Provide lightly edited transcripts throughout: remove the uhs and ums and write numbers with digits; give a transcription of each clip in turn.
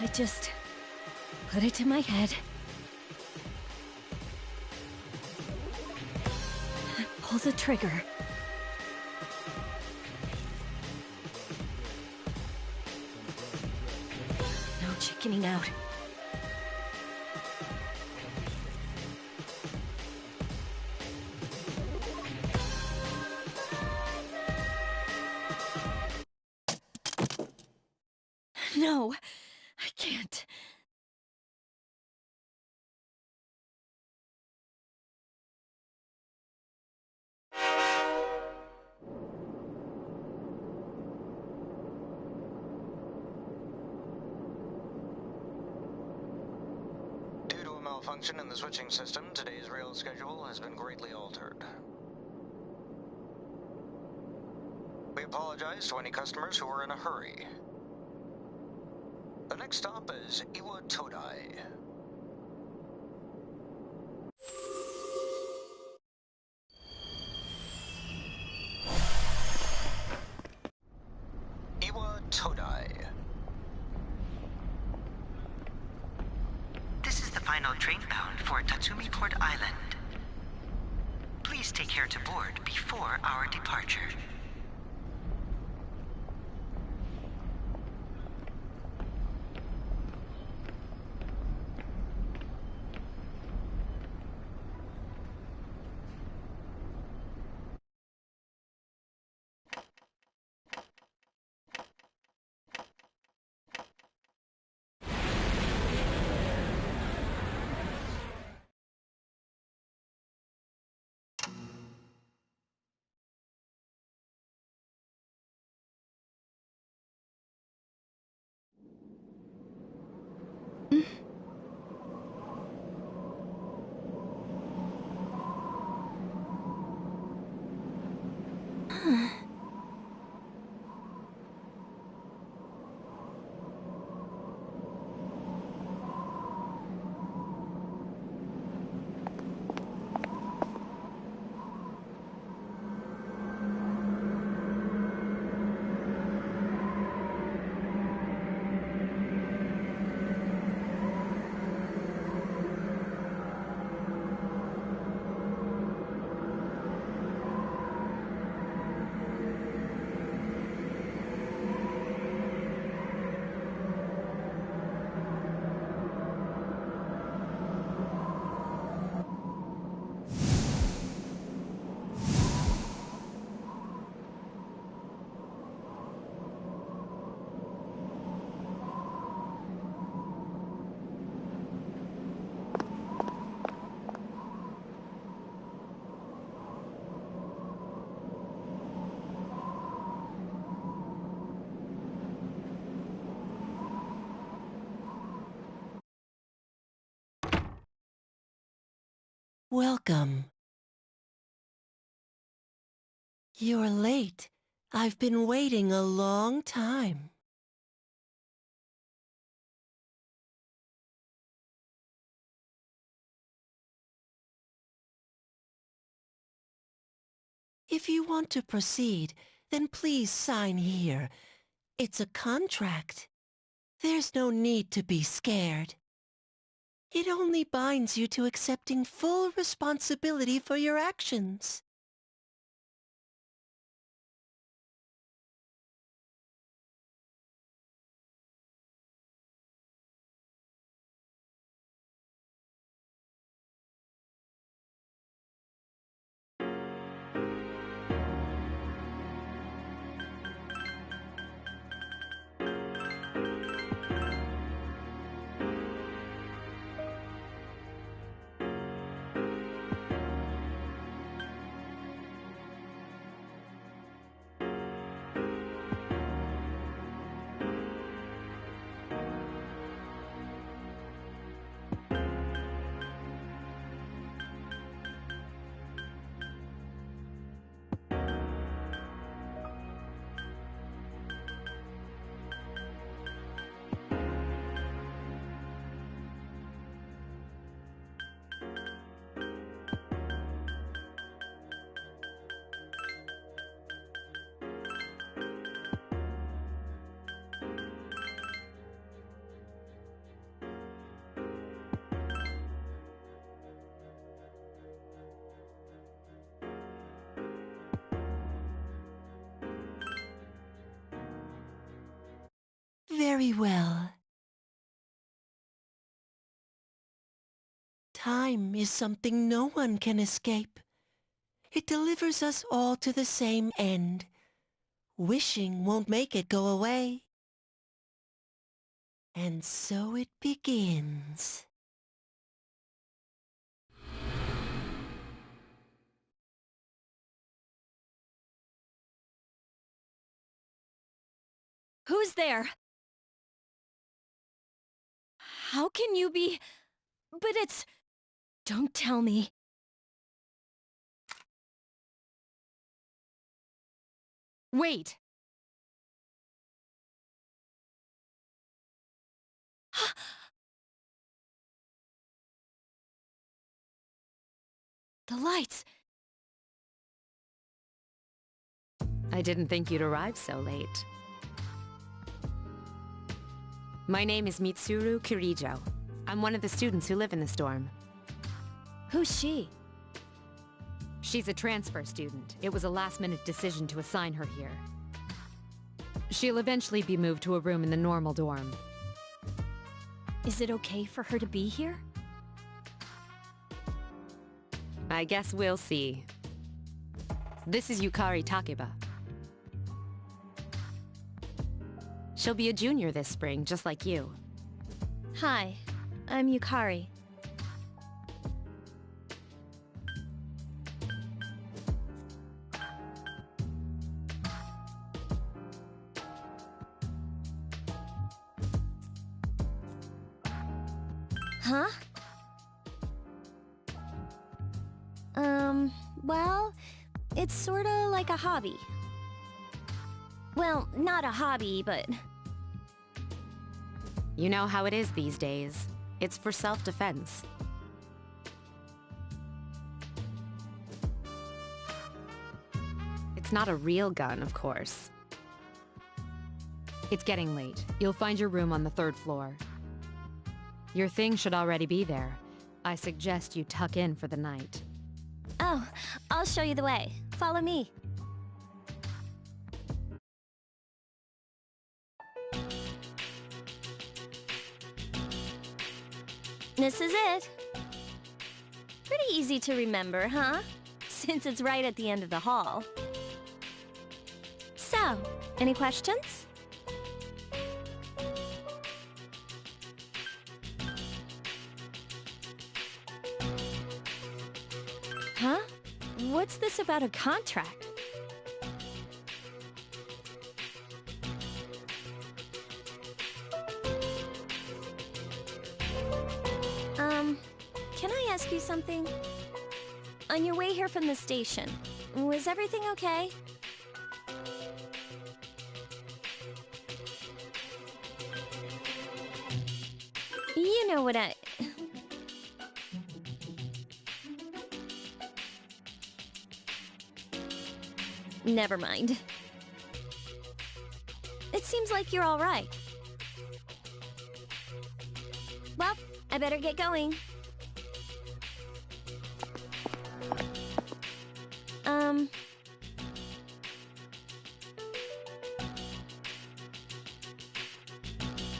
I just put it to my head. Pull the trigger. No chickening out. No, I can't. Due to a malfunction in the switching system, today's rail schedule has been greatly altered. We apologize to any customers who are in a hurry. The next stop is Iwa Todai. Iwa Todai. This is the final train bound for Tatsumi Port Island. Please take care to board before our departure. Welcome. You're late. I've been waiting a long time. If you want to proceed, then please sign here. It's a contract. There's no need to be scared. It only binds you to accepting full responsibility for your actions. Very well. Time is something no one can escape. It delivers us all to the same end. Wishing won't make it go away. And so it begins. Who's there? How can you be... But it's... Don't tell me. Wait. The lights. I didn't think you'd arrive so late. My name is Mitsuru Kirijo. I'm one of the students who live in this dorm. Who's she? She's a transfer student. It was a last-minute decision to assign her here. She'll eventually be moved to a room in the normal dorm. Is it okay for her to be here? I guess we'll see. This is Yukari Takeba. She'll be a junior this spring, just like you. Hi, I'm Yukari. Huh? Well, it's sorta like a hobby. Well, not a hobby, but... You know how it is these days. It's for self-defense. It's not a real gun, of course. It's getting late. You'll find your room on the 3rd floor. Your thing should already be there. I suggest you tuck in for the night. Oh, I'll show you the way. Follow me. This is it. Pretty easy to remember, huh? Since it's right at the end of the hall. So, any questions? Huh? What's this about a contract? Can I ask you something? On your way here from the station, was everything okay? You know what I... Never mind. It seems like you're all right. Well, I better get going.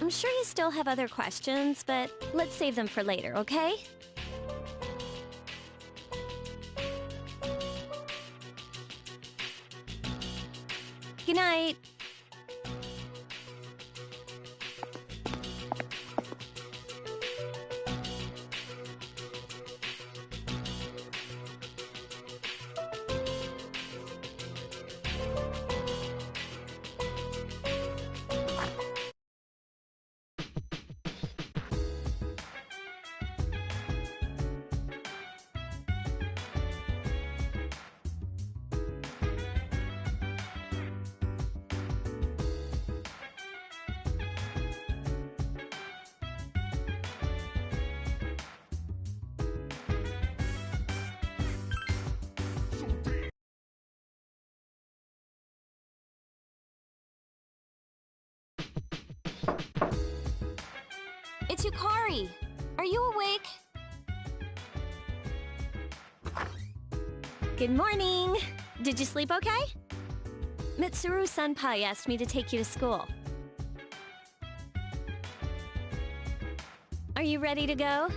I'm sure you still have other questions, but let's save them for later, okay? Good night. It's Yukari. Are you awake? Good morning. Did you sleep okay? Mitsuru-senpai asked me to take you to school. Are you ready to go?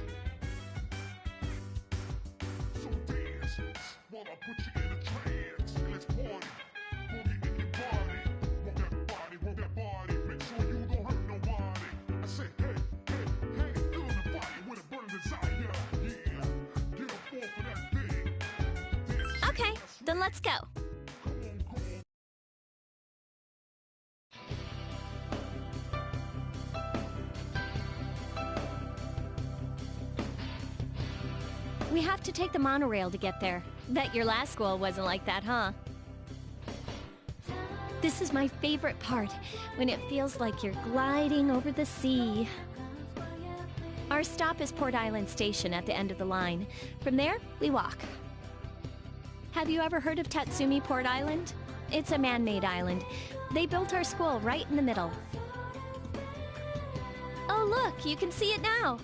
So dance, while I put you in a trance. Let's party, boogie in your body. Want that body, make sure you don't hurt nobody. I said. Then let's go. We have to take the monorail to get there. Bet your last school wasn't like that, huh? This is my favorite part, when it feels like you're gliding over the sea. Our stop is Port Island Station at the end of the line. From there, we walk. Have you ever heard of Tatsumi Port Island? It's a man-made island. They built our school right in the middle. Oh look, you can see it now.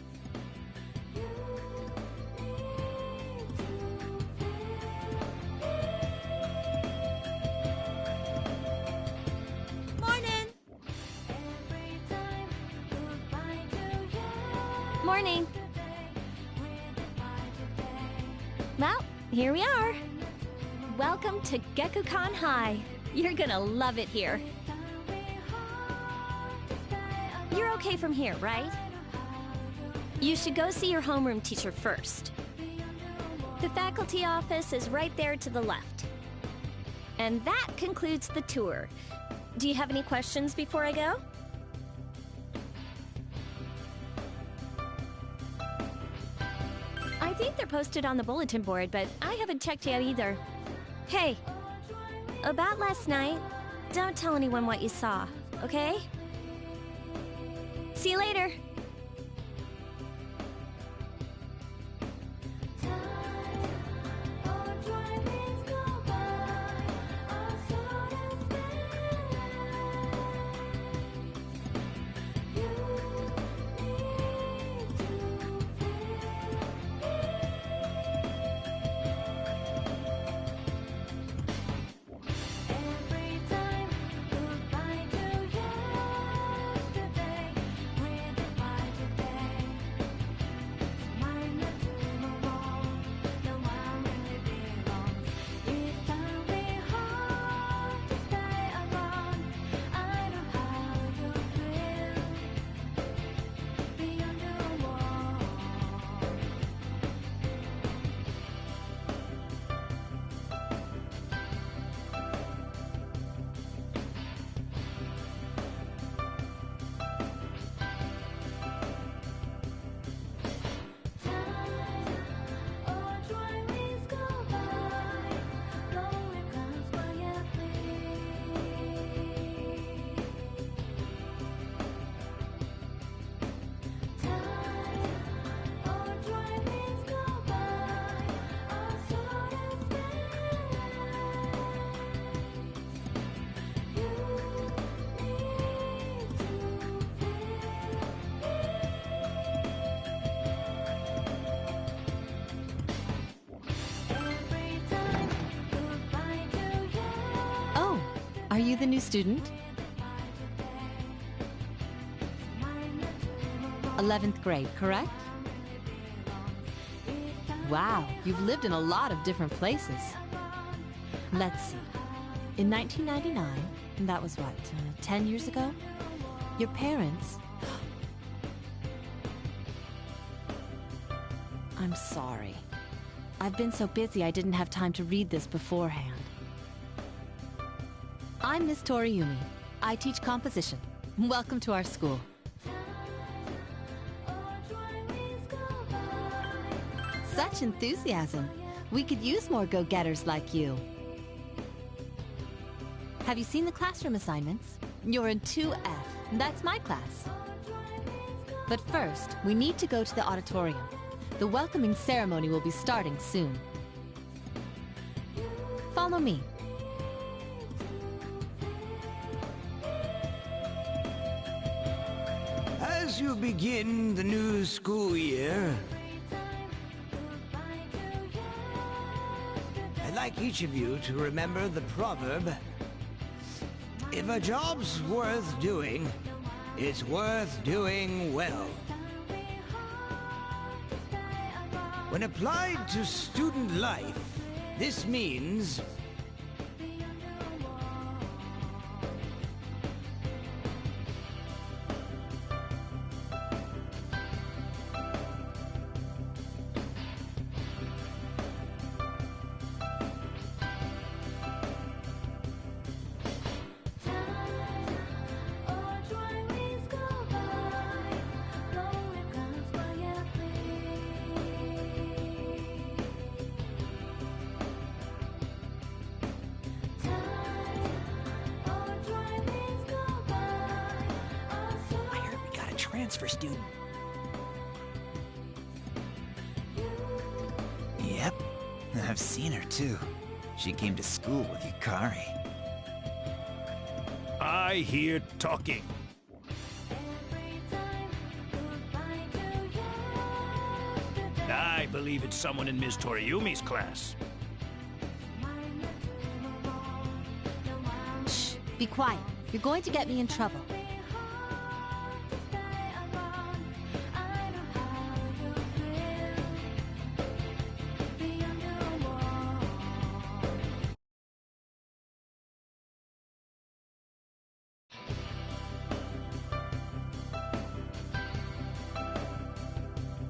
Morning. Well, here we are. Welcome to Gekukan High. You're gonna love it here. You're okay from here, right? You should go see your homeroom teacher first. The faculty office is right there to the left. And that concludes the tour. Do you have any questions before I go? I think they're posted on the bulletin board, but I haven't checked yet either. Hey, about last night, don't tell anyone what you saw, okay? See you later. Are you the new student? 11th grade, correct? Wow, you've lived in a lot of different places. Let's see. In 1999, and that was what, 10 years ago? Your parents... I'm sorry. I've been so busy I didn't have time to read this beforehand. I'm Miss Toriumi. I teach composition. Welcome to our school. Such enthusiasm. We could use more go-getters like you. Have you seen the classroom assignments? You're in 2F. That's my class. But first, we need to go to the auditorium. The welcoming ceremony will be starting soon. Follow me. As you begin the new school year, I'd like each of you to remember the proverb, if a job's worth doing, it's worth doing well. When applied to student life, this means transfer student. Yep, I've seen her too. She came to school with Yukari. I hear talking. I believe it's someone in Ms. Toriumi's class. Shh, be quiet. You're going to get me in trouble.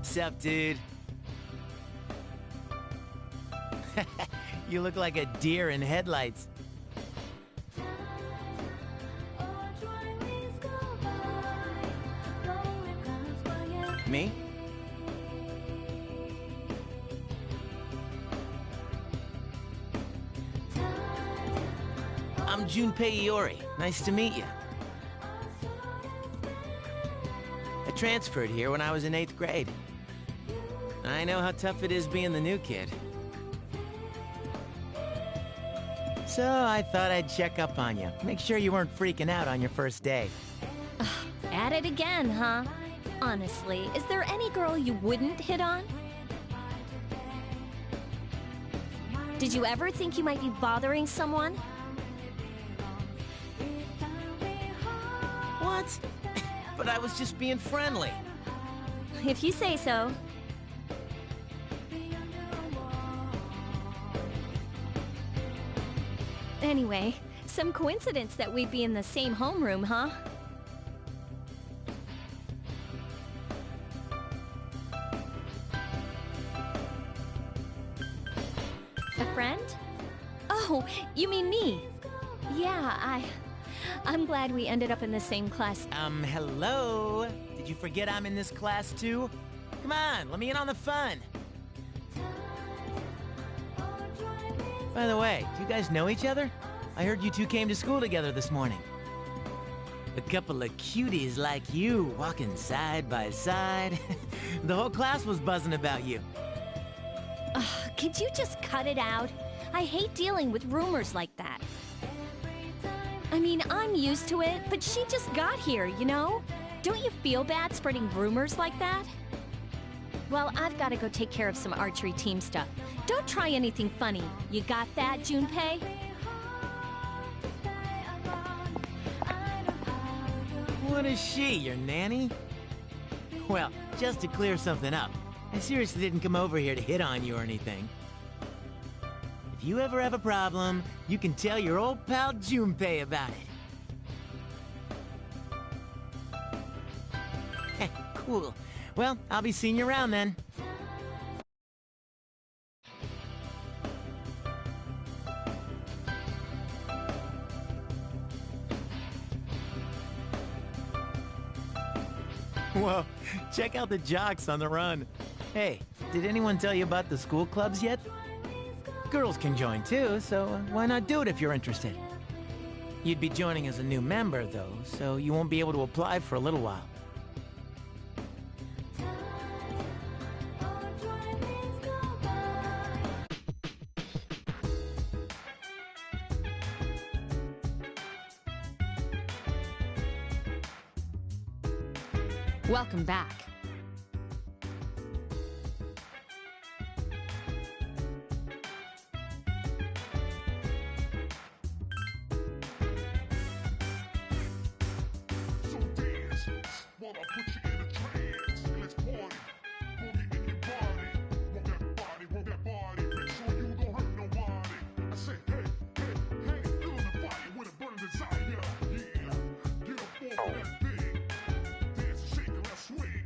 Sup, dude? You look like a deer in headlights. Me? I'm Junpei Iori. Nice to meet you. I transferred here when I was in 8th grade. I know how tough it is being the new kid. So I thought I'd check up on you. Make sure you weren't freaking out on your first day. At it again, huh? Honestly, is there any girl you wouldn't hit on? Did you ever think you might be bothering someone? What? But I was just being friendly. If you say so. Anyway, some coincidence that we'd be in the same homeroom, huh? A friend? Oh, you mean me? Yeah, I'm glad we ended up in the same class. Hello? Did you forget I'm in this class too? Come on, let me in on the fun. By the way, do you guys know each other? I heard you two came to school together this morning. A couple of cuties like you, walking side by side. The whole class was buzzing about you. Could you just cut it out? I hate dealing with rumors like that. I mean, I'm used to it, but she just got here, you know? Don't you feel bad spreading rumors like that? Well, I've got to go take care of some archery team stuff. Don't try anything funny. You got that, Junpei? What is she, your nanny? Well, just to clear something up, I seriously didn't come over here to hit on you or anything. If you ever have a problem, you can tell your old pal Junpei about it. Cool. Well, I'll be seeing you around then. Whoa, check out the jocks on the run. Hey, did anyone tell you about the school clubs yet? Girls can join too, so why not do it if you're interested? You'd be joining as a new member, though, so you won't be able to apply for a little while. Welcome back. So dance, while I put you in a trance. Let's party, boogie in your body. Work that body, make sure you don't hurt nobody. I say, hey, feel the fire with a burning desire. Yeah, get up off that thing. Dance and shake and let's swing.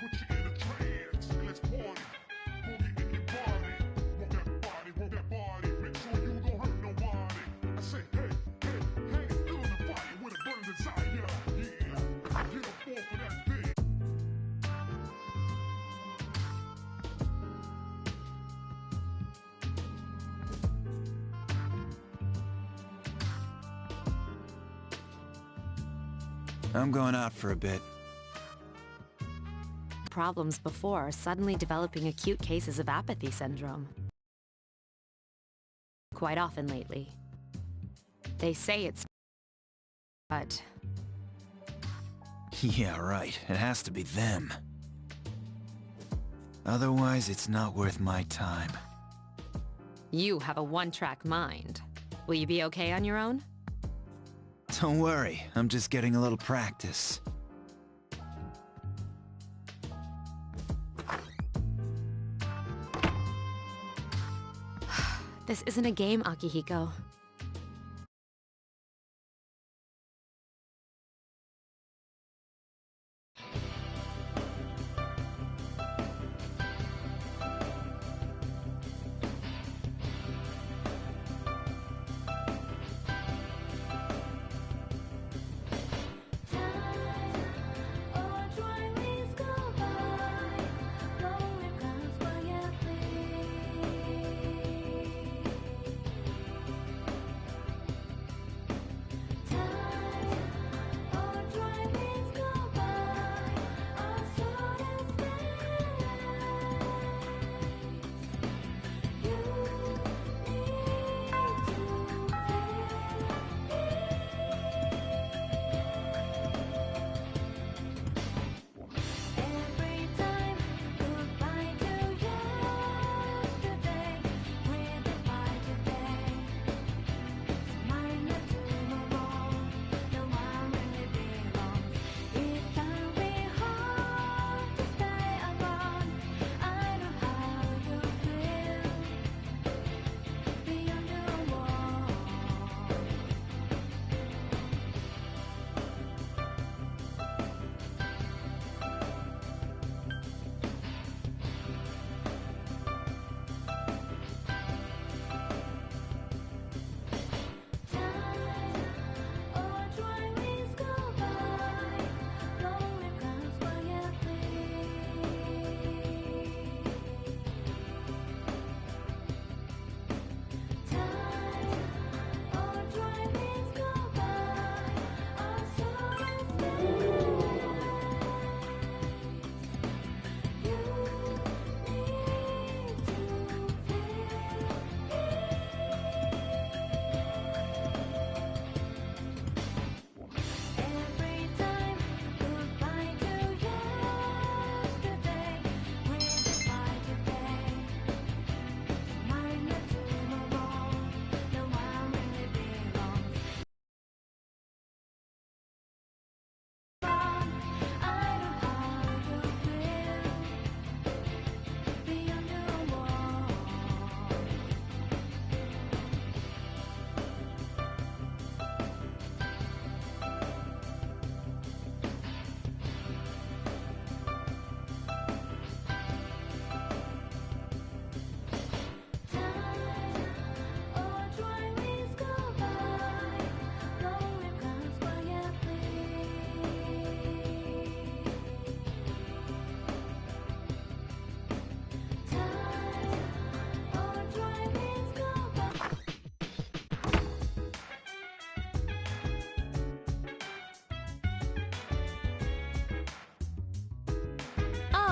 put you in a trance. Let's party. Boogie in your body. Rock that body, rock that body. Make sure you don't hurt nobody. I say, hey, hey, hey, feeling the fire with a burning desire. Yeah, get up off of that thing. I'm going out for a bit. Problems before are suddenly developing acute cases of apathy syndrome. Quite often lately. They say it's... but... Yeah, right. It has to be them. Otherwise, it's not worth my time. You have a one-track mind. Will you be okay on your own? Don't worry, I'm just getting a little practice. This isn't a game, Akihiko.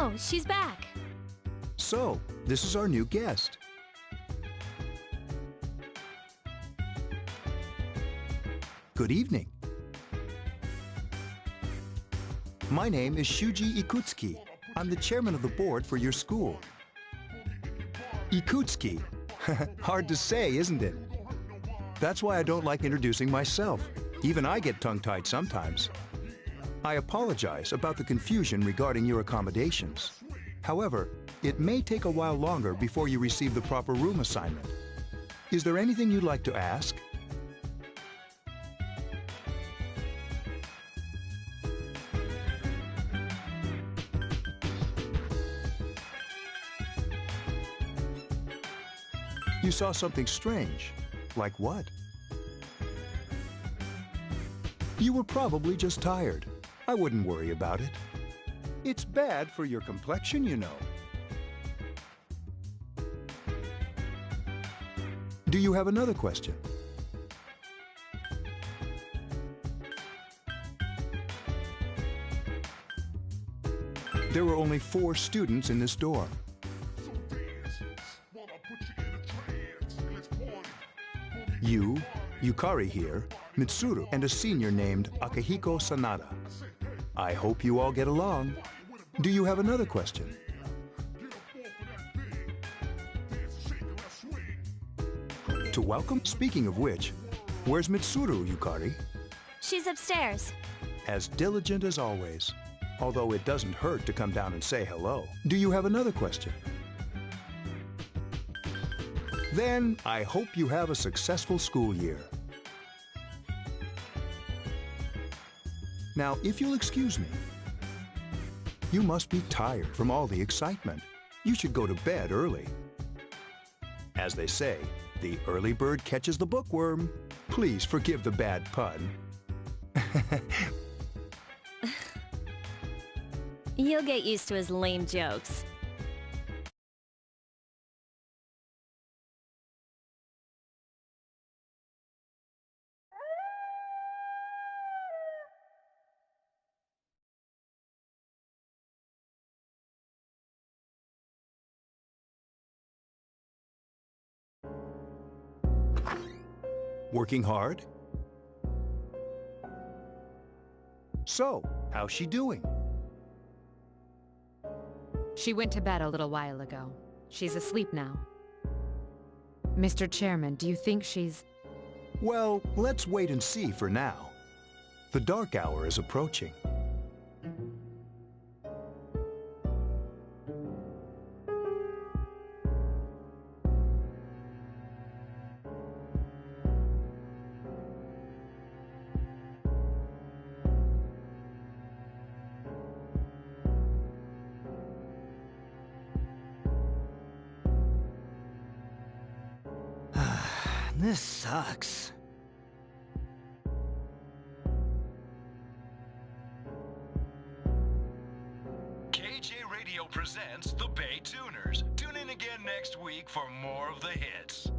Oh, she's back. So, this is our new guest. Good evening. My name is Shuji Ikutsuki. I'm the chairman of the board for your school. Ikutsuki. Hard to say, isn't it? That's why I don't like introducing myself. Even I get tongue-tied sometimes. I apologize about the confusion regarding your accommodations. However, it may take a while longer before you receive the proper room assignment. Is there anything you'd like to ask? You saw something strange. Like what? You were probably just tired. I wouldn't worry about it. It's bad for your complexion, you know. Do you have another question? There were only 4 students in this dorm. You, Yukari here, Mitsuru, and a senior named Akihiko Sanada. I hope you all get along. Do you have another question? To welcome? Speaking of which, where's Mitsuru, Yukari? She's upstairs. As diligent as always. Although it doesn't hurt to come down and say hello. Do you have another question? Then, I hope you have a successful school year. Now, if you'll excuse me, you must be tired from all the excitement. You should go to bed early. As they say, the early bird catches the bookworm. Please forgive the bad pun. You'll get used to his lame jokes. Working hard? So, how's she doing? She went to bed a little while ago. She's asleep now. Mr. Chairman, do you think she's... Well, let's wait and see for now. The dark hour is approaching. This sucks. KJ Radio presents the Bay Tuners. Tune in again next week for more of the hits.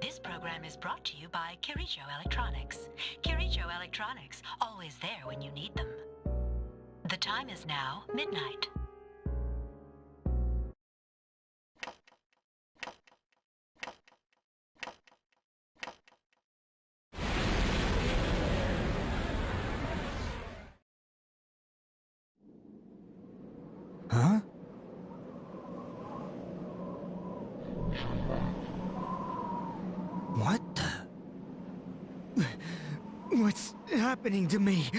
This program is brought to you by Kirijo Electronics. Kirijo Electronics, always there when you need them. The time is now midnight. Huh? What the... What's happening to me?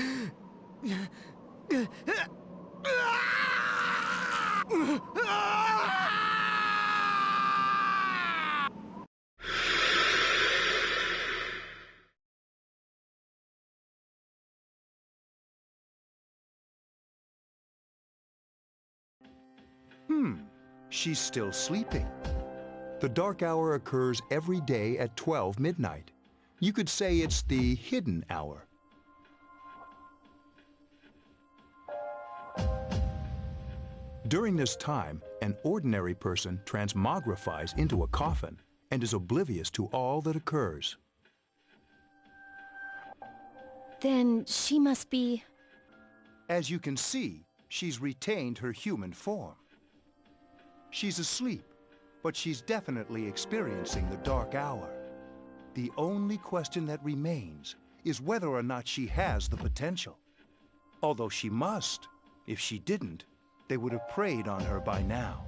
She's still sleeping. The dark hour occurs every day at 12 midnight. You could say it's the hidden hour. During this time, an ordinary person transmogrifies into a coffin and is oblivious to all that occurs. Then she must be... As you can see, she's retained her human form. She's asleep, but she's definitely experiencing the dark hour. The only question that remains is whether or not she has the potential. Although she must. If she didn't, they would have preyed on her by now.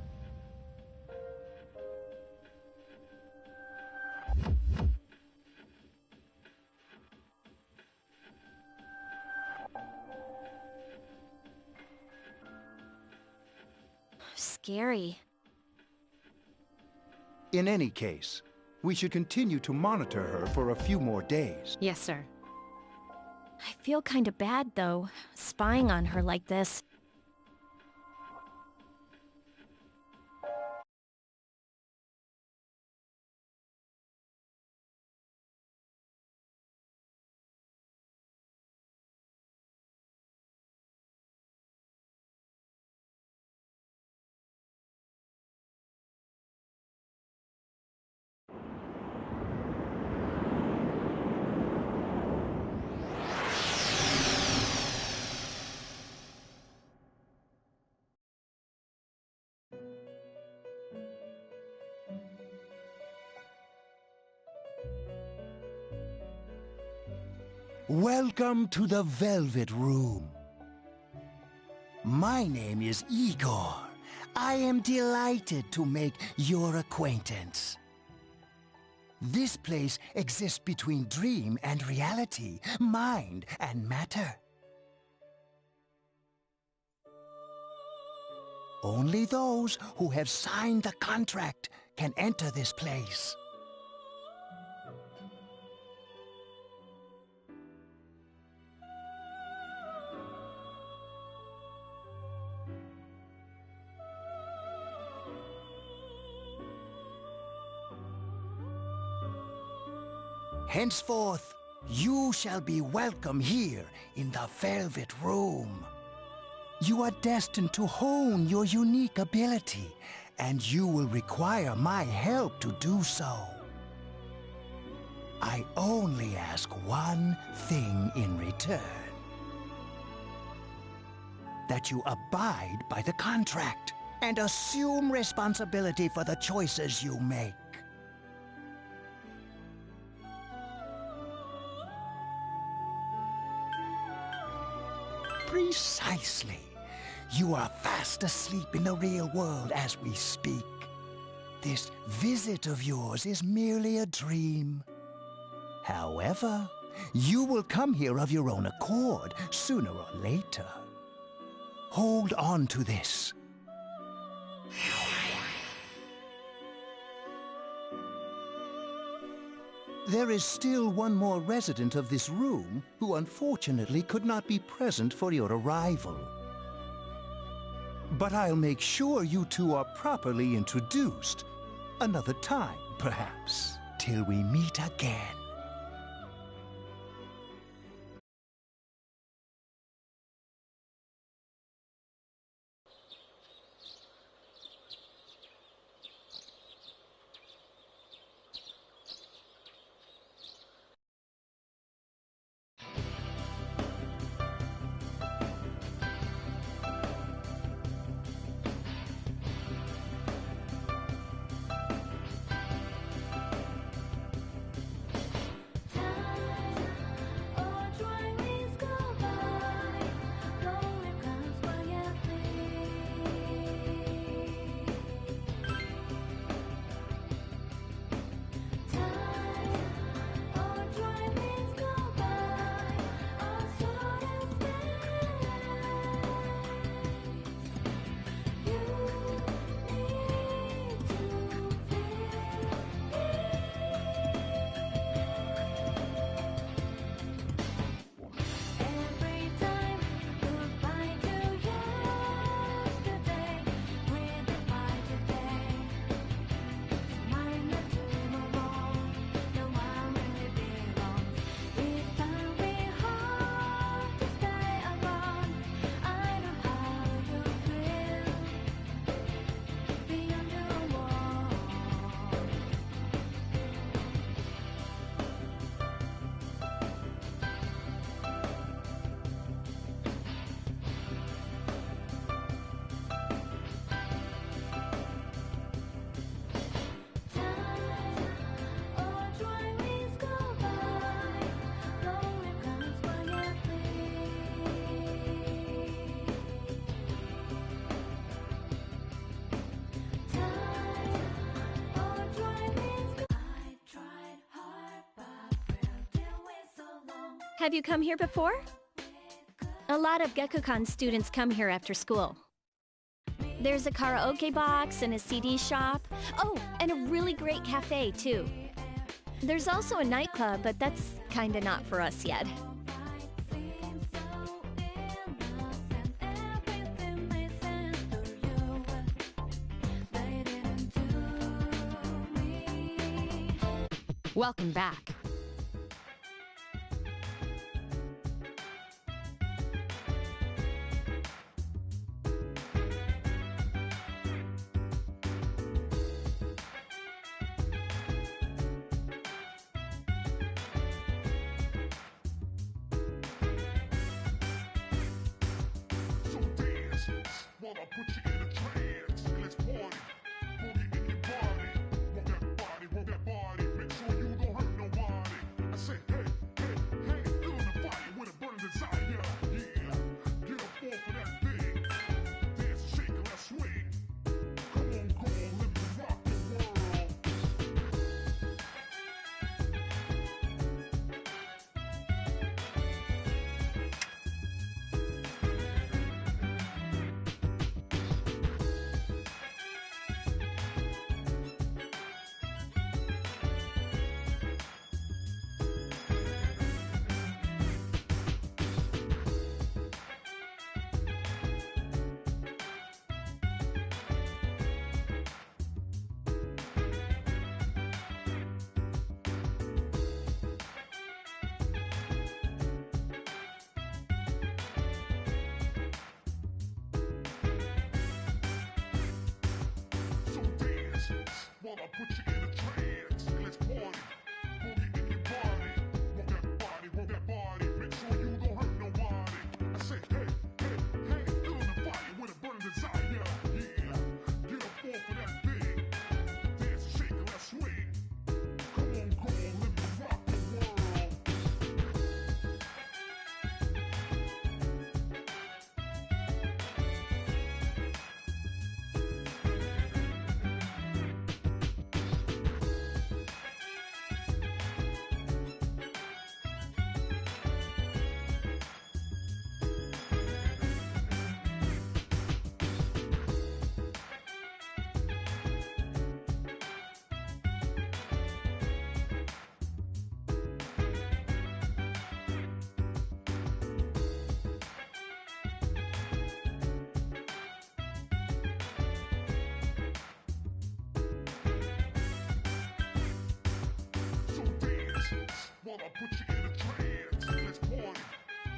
Scary. In any case, we should continue to monitor her for a few more days. Yes, sir. I feel kinda bad, though, spying on her like this. Welcome to the Velvet Room. My name is Igor. I am delighted to make your acquaintance. This place exists between dream and reality, mind and matter. Only those who have signed the contract can enter this place. Henceforth, you shall be welcome here in the Velvet Room. You are destined to hone your unique ability, and you will require my help to do so. I only ask one thing in return. That you abide by the contract and assume responsibility for the choices you make. Precisely. You are fast asleep in the real world as we speak. This visit of yours is merely a dream. However, you will come here of your own accord, sooner or later. Hold on to this. There is still one more resident of this room who unfortunately could not be present for your arrival. But I'll make sure you two are properly introduced. Another time, perhaps, till we meet again. Have you come here before? A lot of Gekkoukan students come here after school. There's a karaoke box and a CD shop. Oh, and a really great cafe, too. There's also a nightclub, but that's kinda not for us yet. Welcome back. While I put you in a trance, let's party. Boogie in your body. Want that body, make sure you don't hurt nobody. put you in a trance. Let's party. Boogie in your body. Work that body, work that body. Make sure you don't hurt nobody. I say, hey, hey, hey, feeling the fire with a burning desire. Yeah, get up off of that thing. Dance, shake, and let's swing. Come on, girl, let me rock the world. While I put you in a trance, let's party.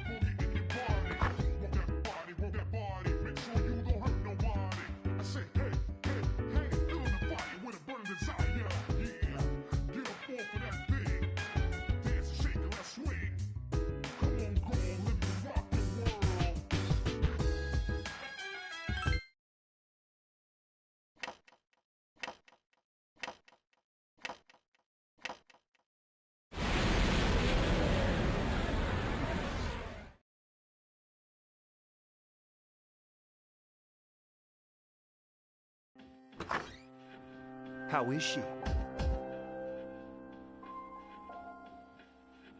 Boogie in your body. Work that body, make sure you don't hurt nobody. I say, hey, hey, hey, feeling the fire with a burning desire. Yeah, get up off of that thing. Dance, shake, and let's swing. Come on, girl, let me rock the world. How is she?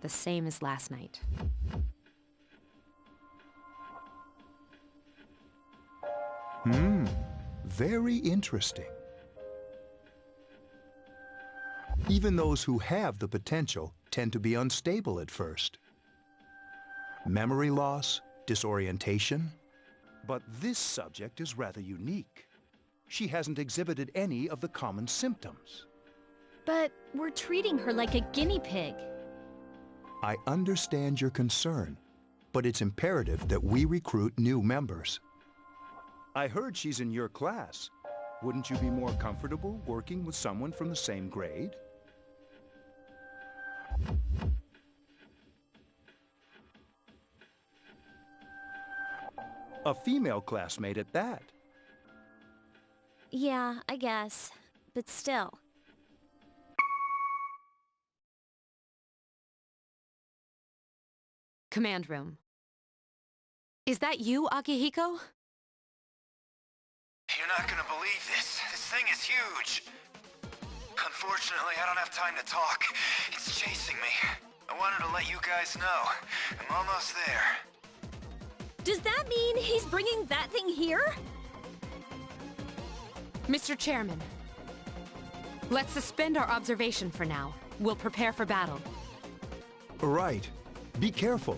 The same as last night. Very interesting. Even those who have the potential tend to be unstable at first. Memory loss, disorientation. But this subject is rather unique. She hasn't exhibited any of the common symptoms. But we're treating her like a guinea pig. I understand your concern, but it's imperative that we recruit new members. I heard she's in your class. Wouldn't you be more comfortable working with someone from the same grade? A female classmate at that. Yeah, I guess. But still. Command room. Is that you, Akihiko? You're not gonna believe this. This thing is huge. Unfortunately, I don't have time to talk. It's chasing me. I wanted to let you guys know. I'm almost there. Does that mean he's bringing that thing here? Mr. Chairman, let's suspend our observation for now. We'll prepare for battle. Right. Be careful.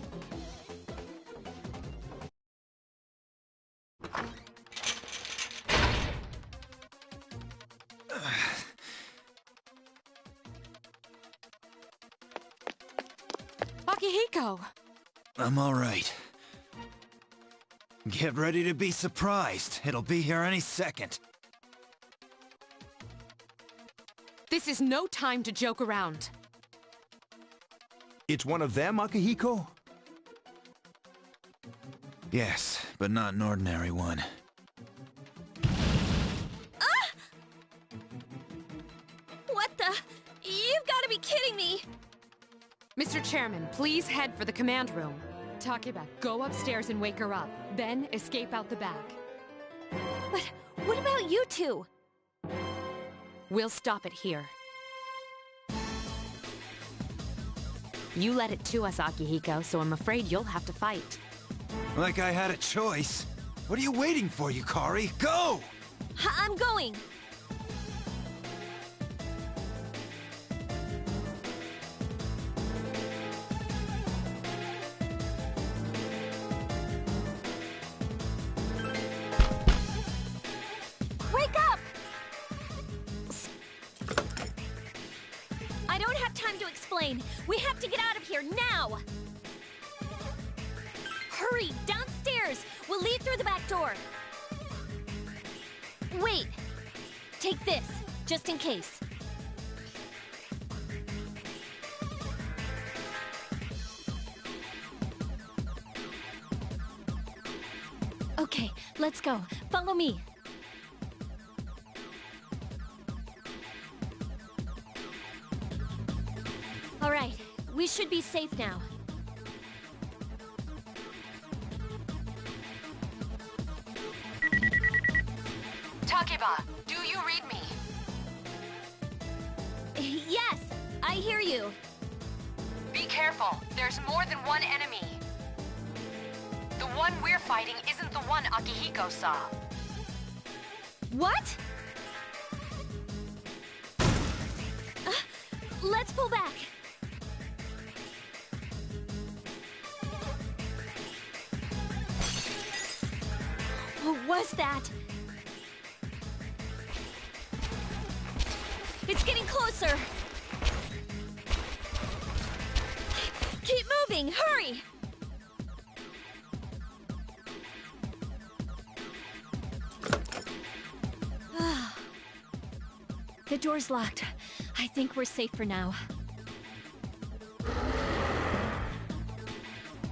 Akihiko! I'm all right. Get ready to be surprised. It'll be here any second. This is no time to joke around. It's one of them, Akihiko? Yes, but not an ordinary one. What the? You've got to be kidding me! Mr. Chairman, please head for the command room. Takeba, go upstairs and wake her up. Then escape out the back. But what about you two? We'll stop it here. You led it to us, Akihiko, so I'm afraid you'll have to fight. Like I had a choice. What are you waiting for, Yukari? Go! I'm going! Wake up! I don't have time to explain. We have to get out of here now! Hurry, downstairs! We'll leave through the back door. Wait! Take this, just in case. Okay, let's go. Follow me. All right, we should be safe now. Takeba, do you read me? Yes, I hear you. Be careful. There's more than one enemy. The one we're fighting isn't the one Akihiko saw. What? Let's pull back. What was that? It's getting closer. Keep moving, hurry! The door's locked. I think we're safe for now.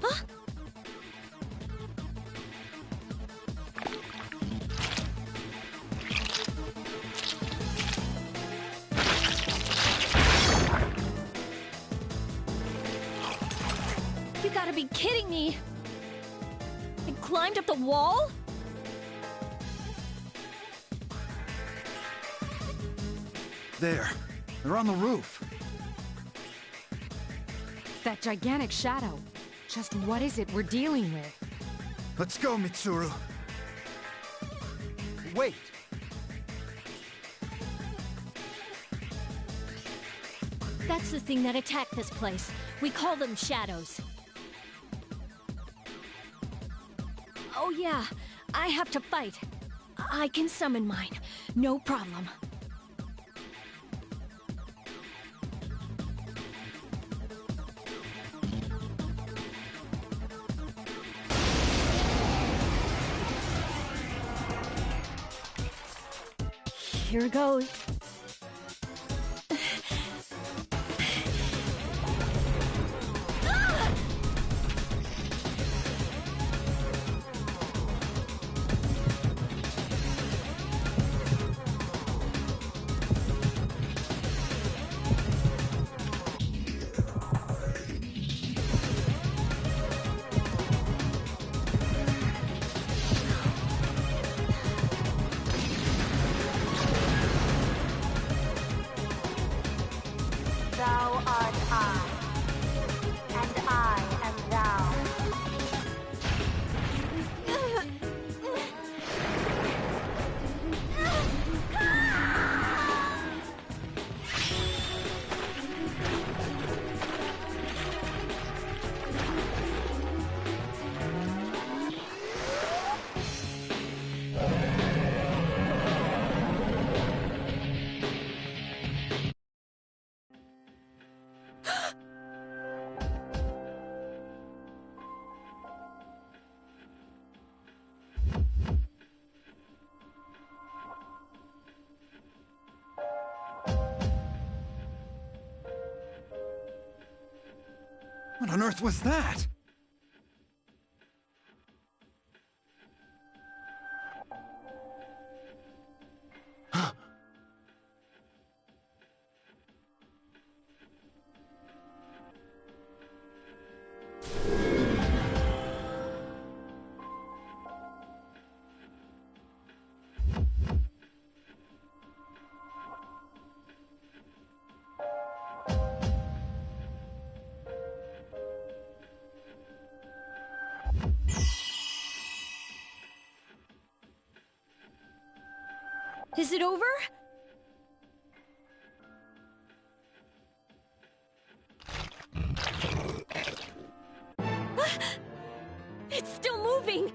Huh? You gotta be kidding me! It climbed up the wall? There. They're on the roof. That gigantic shadow. Just what is it we're dealing with? Let's go, Mitsuru. Wait. That's the thing that attacked this place. We call them shadows. Oh yeah, I have to fight. I can summon mine. No problem. Here goes. Thou art I, and I am thou. What on earth was that? Is it over? It's still moving!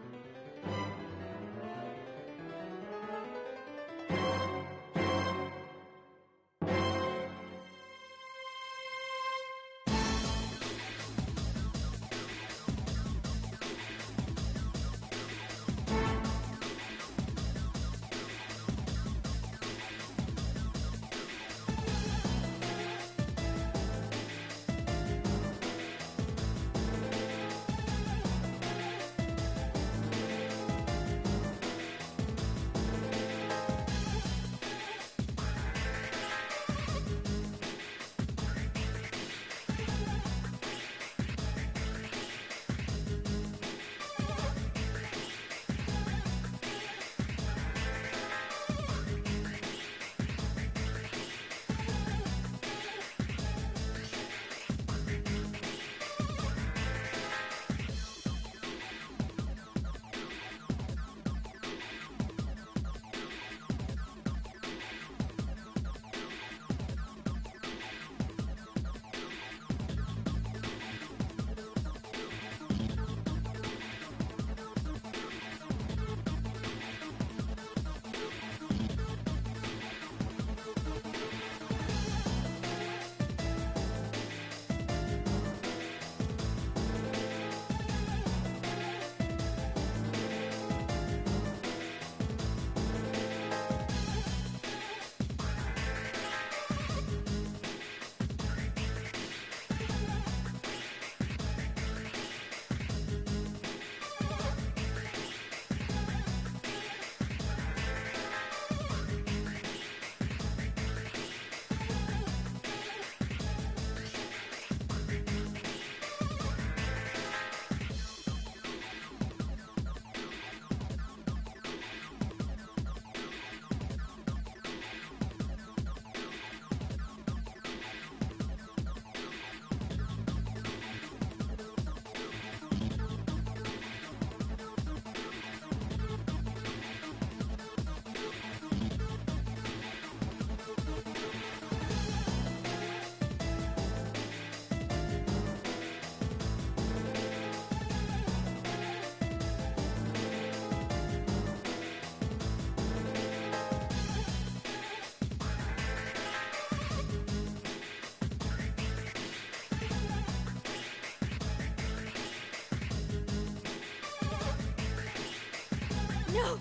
No!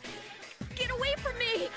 Get away from me!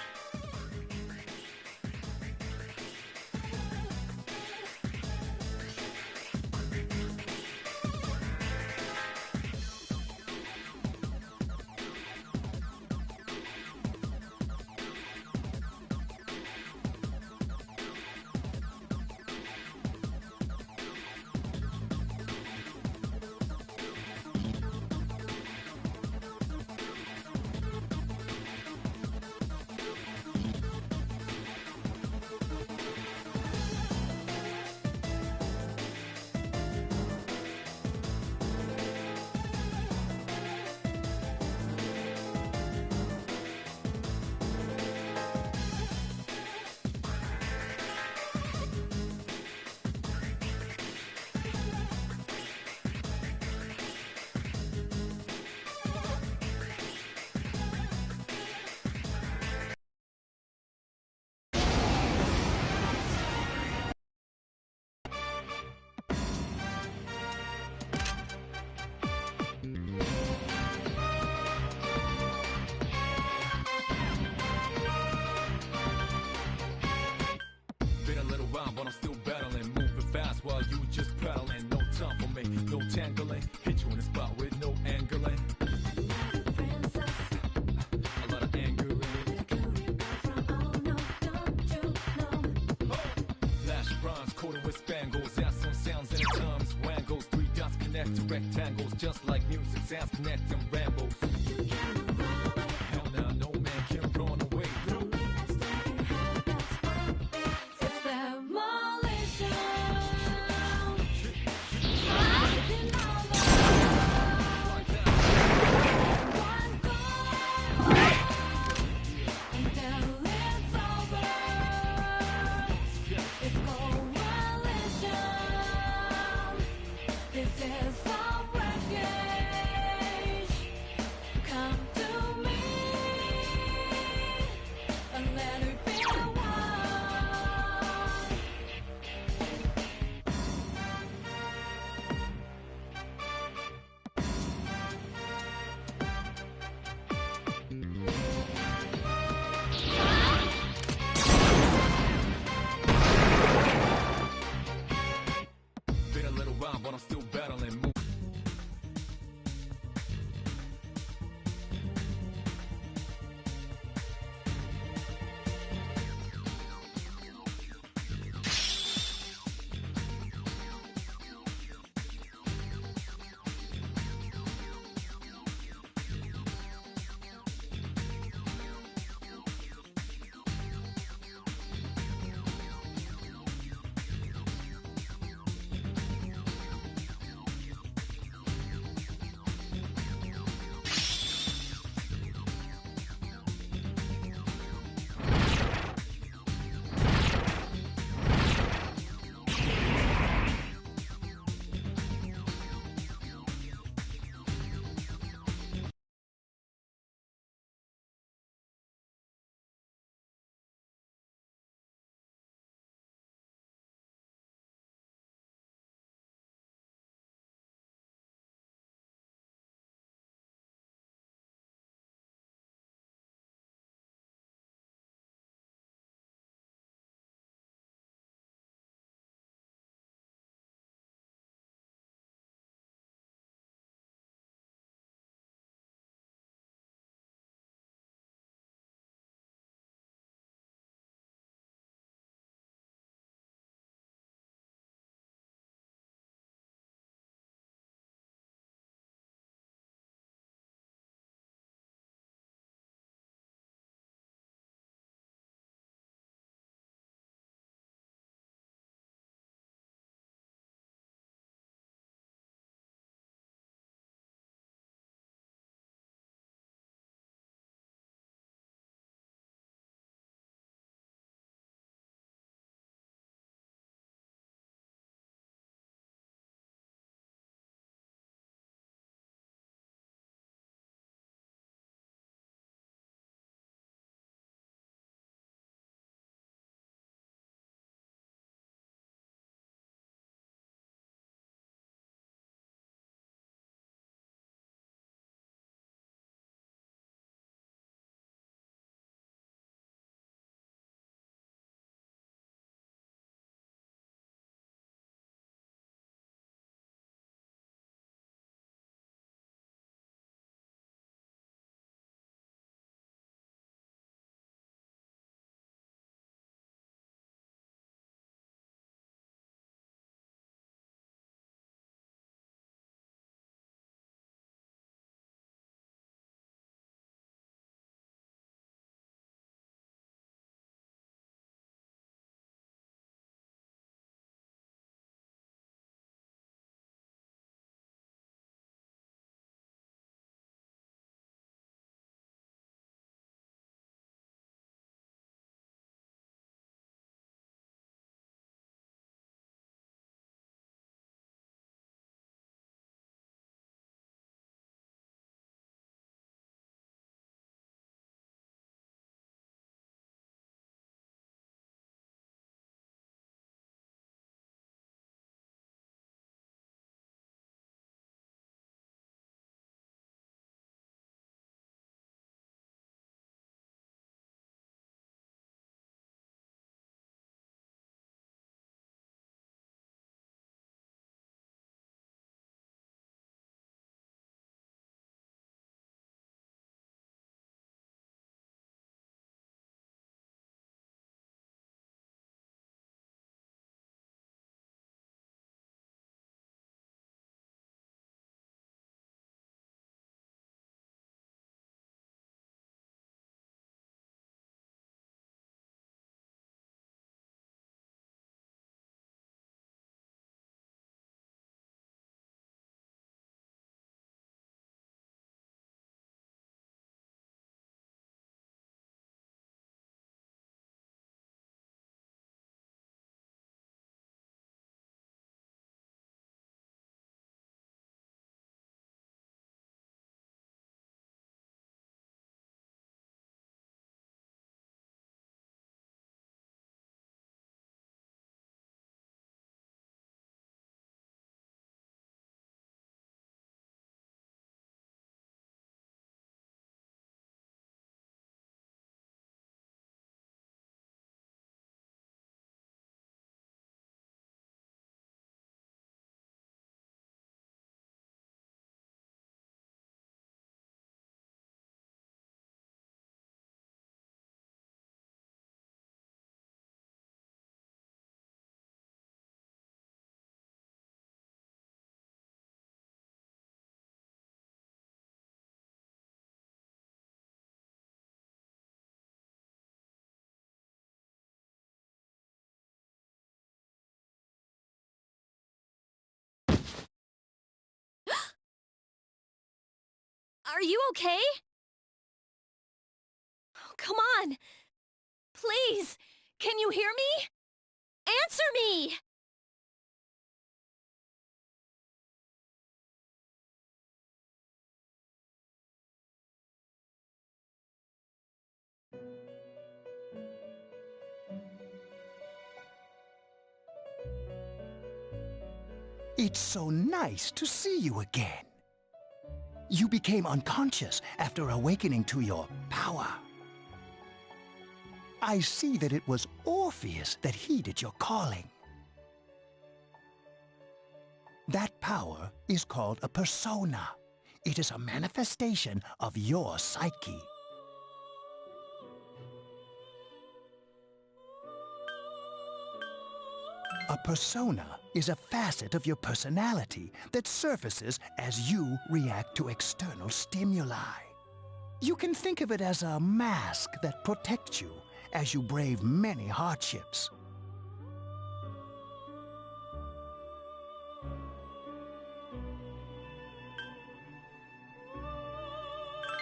Been a little while, but I'm still battling. Moving fast while you just pedaling. No time for me, no tangling. Hit you in the spot with no angling. A lot of angering. Flash bronze coated with spangles. Add some sounds and it comes wangles. 3 dots connect to rectangles. Just like music sounds connect them rambles. Hell nah, no man can run away. This is our wreckage. Come to Are you okay? Oh, come on! Please! Can you hear me? Answer me! It's so nice to see you again. You became unconscious after awakening to your power. I see that it was Orpheus that heeded your calling. That power is called a persona. It is a manifestation of your psyche. A persona is a facet of your personality that surfaces as you react to external stimuli. You can think of it as a mask that protects you as you brave many hardships.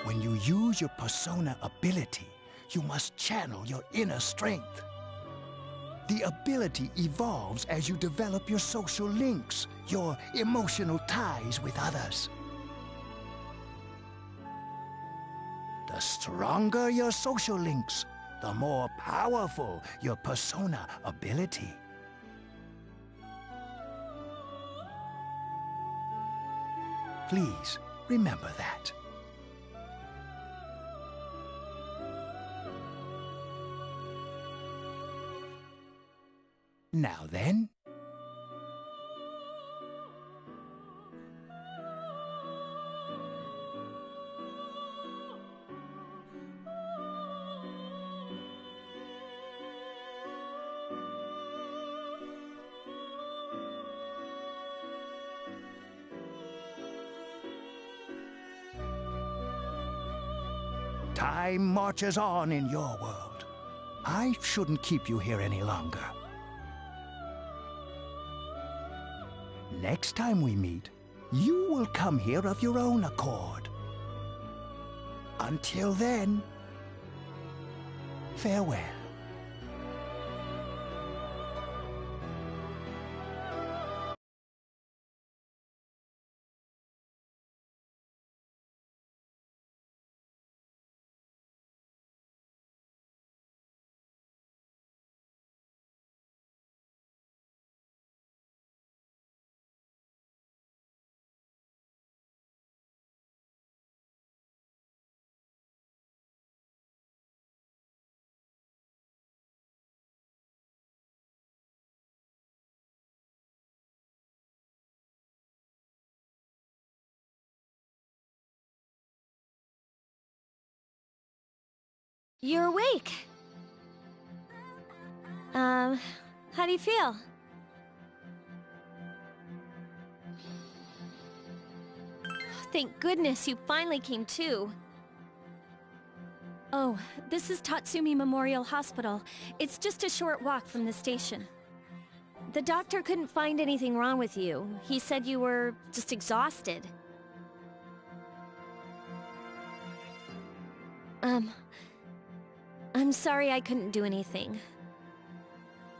When you use your persona ability, you must channel your inner strength. The ability evolves as you develop your social links, your emotional ties with others. The stronger your social links, the more powerful your persona ability. Please remember that. Now then. Time marches on in your world. I shouldn't keep you here any longer. Next time we meet, you will come here of your own accord. Until then, farewell. You're awake. How do you feel? Thank goodness you finally came to. Oh, this is Tatsumi Memorial Hospital. It's just a short walk from the station. The doctor couldn't find anything wrong with you. He said you were just exhausted. I'm sorry I couldn't do anything.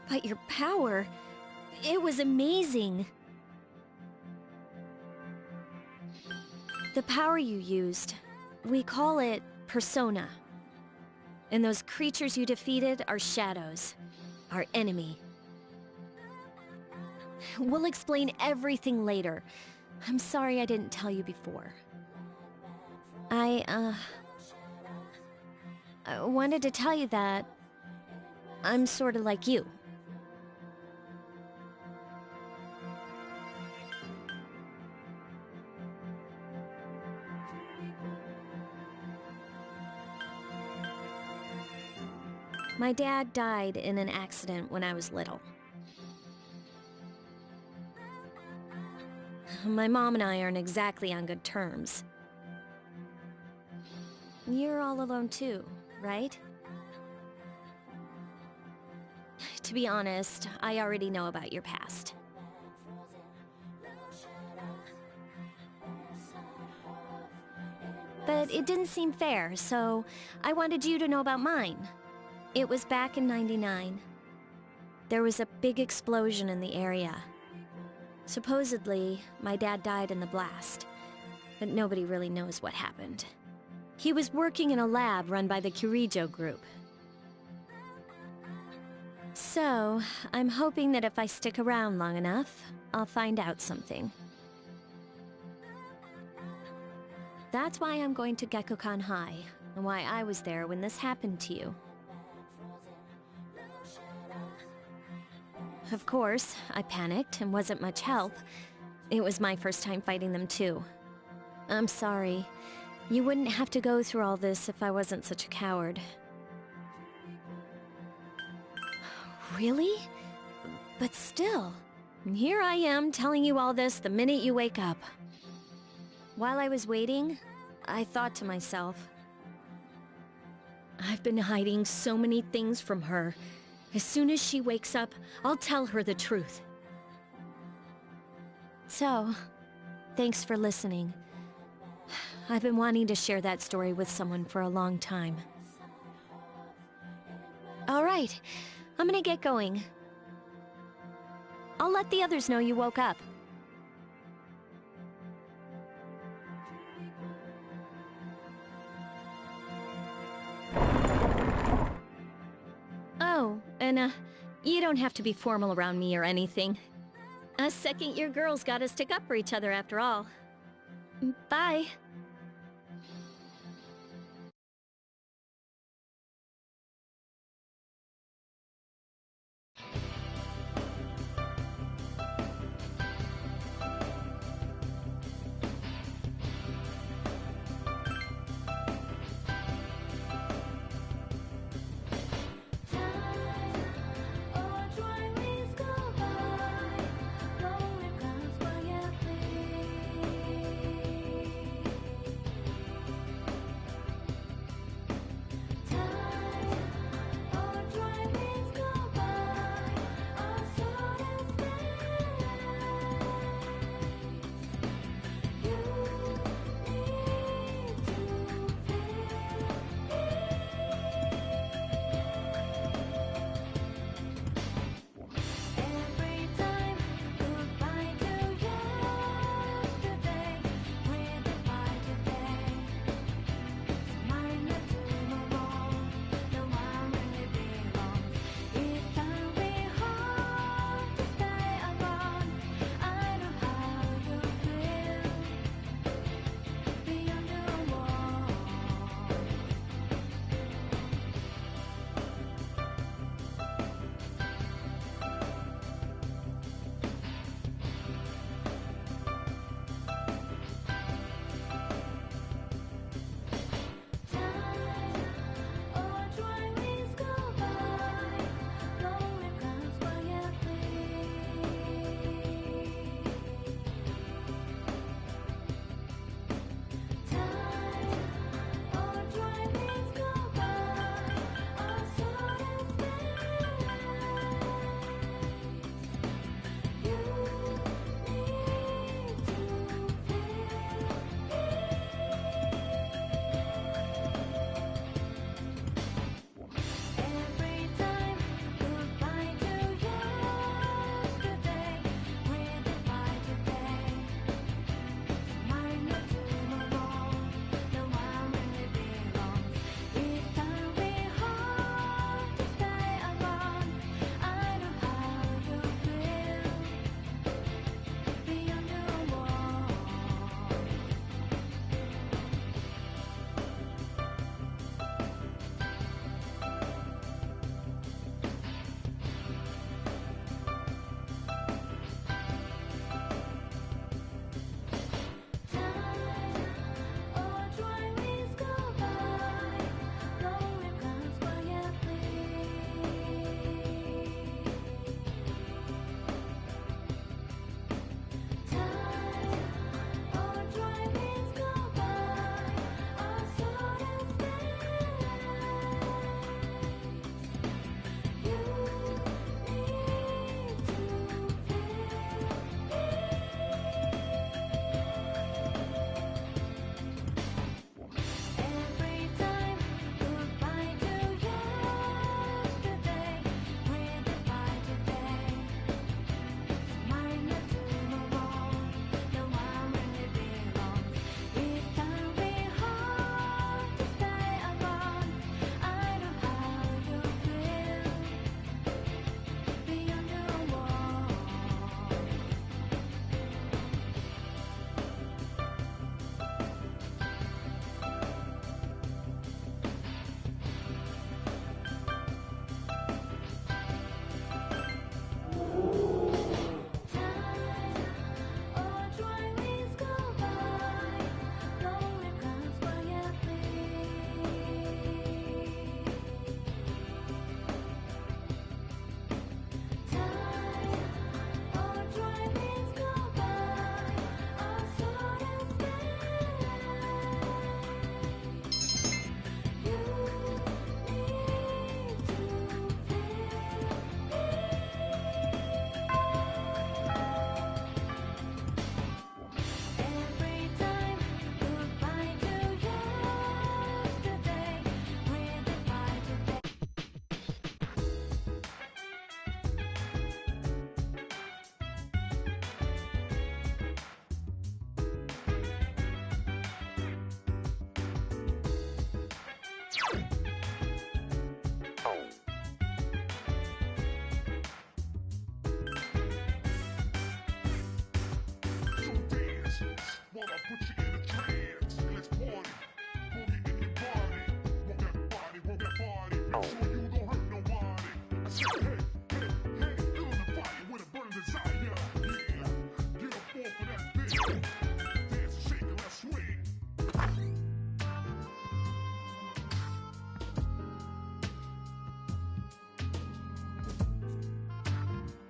But your power, it was amazing. The power you used, we call it persona. And those creatures you defeated are shadows, our enemy. We'll explain everything later. I'm sorry I didn't tell you before. I wanted to tell you that I'm sort of like you. My dad died in an accident when I was little. My mom and I aren't exactly on good terms. You're all alone too, right? To be honest, I already know about your past. but it didn't seem fair, so I wanted you to know about mine. It was back in '99. There was a big explosion in the area. Supposedly, my dad died in the blast, but nobody really knows what happened. He was working in a lab run by the Kirijo group. So, I'm hoping that if I stick around long enough, I'll find out something. That's why I'm going to Gekkoukan High, and why I was there when this happened to you. Of course, I panicked and wasn't much help. It was my first time fighting them too. I'm sorry. You wouldn't have to go through all this if I wasn't such a coward. Really? But still, here I am telling you all this the minute you wake up. While I was waiting, I thought to myself, I've been hiding so many things from her. As soon as she wakes up, I'll tell her the truth. So, thanks for listening. I've been wanting to share that story with someone for a long time. All right, I'm gonna get going. I'll let the others know you woke up. Oh, and you don't have to be formal around me or anything. Us second-year girls gotta stick up for each other after all. Bye.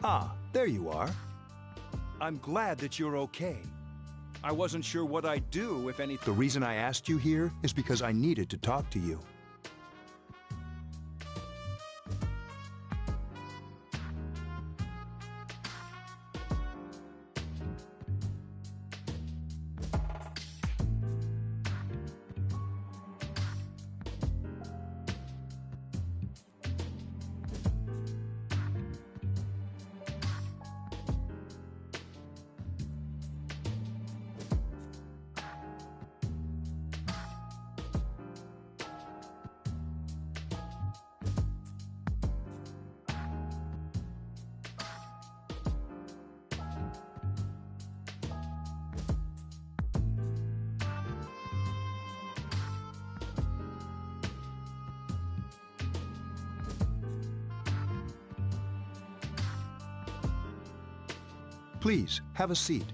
Ah, there you are. I'm glad that you're okay. I wasn't sure what I'd do if any... The reason I asked you here is because I needed to talk to you. Please, have a seat.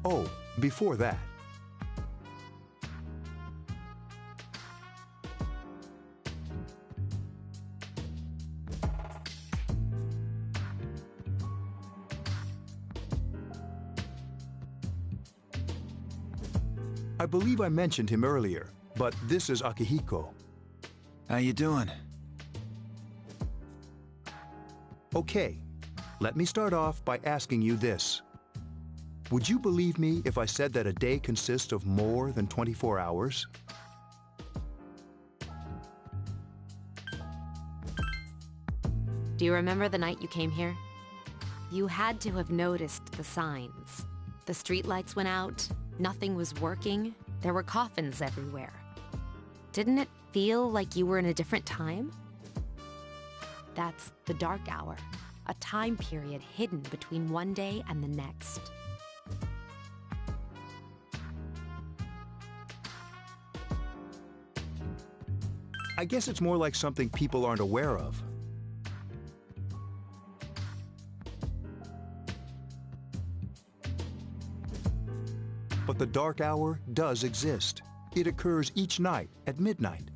Oh, before that. I believe I mentioned him earlier, but this is Akihiko. How you doing? Okay, let me start off by asking you this. Would you believe me if I said that a day consists of more than 24 hours? Do you remember the night you came here? You had to have noticed the signs. The streetlights went out, nothing was working, there were coffins everywhere. Didn't it feel like you were in a different time? That's the dark hour, a time period hidden between one day and the next. I guess it's more like something people aren't aware of. But the dark hour does exist. It occurs each night at midnight.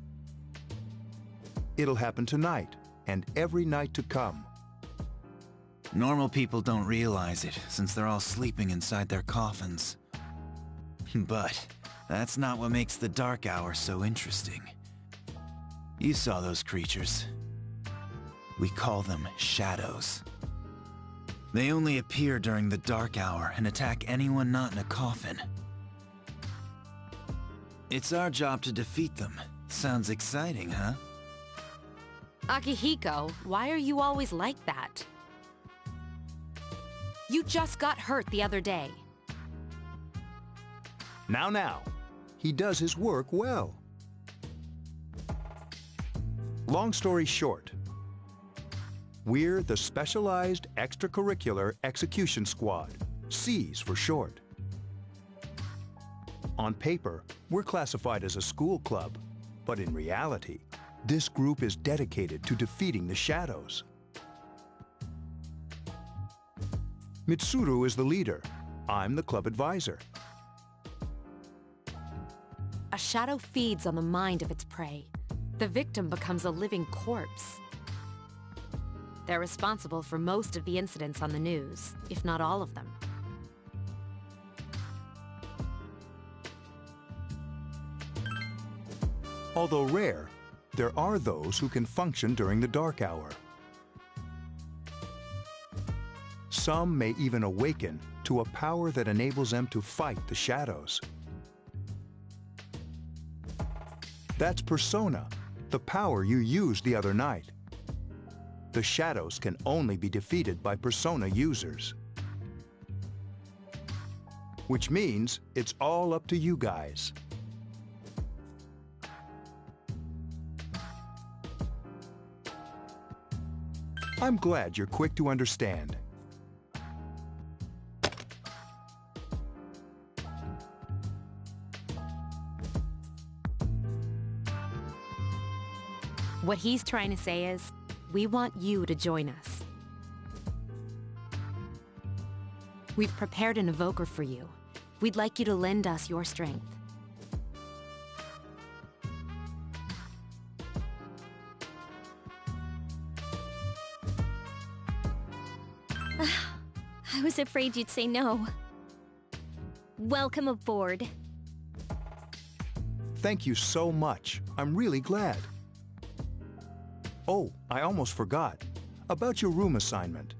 It'll happen tonight, and every night to come. Normal people don't realize it, since they're all sleeping inside their coffins. But that's not what makes the dark hour so interesting. You saw those creatures. We call them shadows. They only appear during the dark hour and attack anyone not in a coffin. It's our job to defeat them. Sounds exciting, huh? Akihiko, why are you always like that? You just got hurt the other day. Now. He does his work well. Long story short, we're the Specialized Extracurricular Execution Squad, SEAS for short. On paper, we're classified as a school club, but in reality, this group is dedicated to defeating the shadows. Mitsuru is the leader. I'm the club advisor. A shadow feeds on the mind of its prey. The victim becomes a living corpse. They're responsible for most of the incidents on the news, if not all of them. Although rare, there are those who can function during the dark hour. Some may even awaken to a power that enables them to fight the shadows. That's Persona, the power you used the other night. The shadows can only be defeated by Persona users. Which means it's all up to you guys. I'm glad you're quick to understand. What he's trying to say is, we want you to join us. We've prepared an evoker for you. We'd like you to lend us your strength. I was afraid you'd say no. Welcome aboard. Thank you so much. I'm really glad. Oh, I almost forgot. About your room assignment.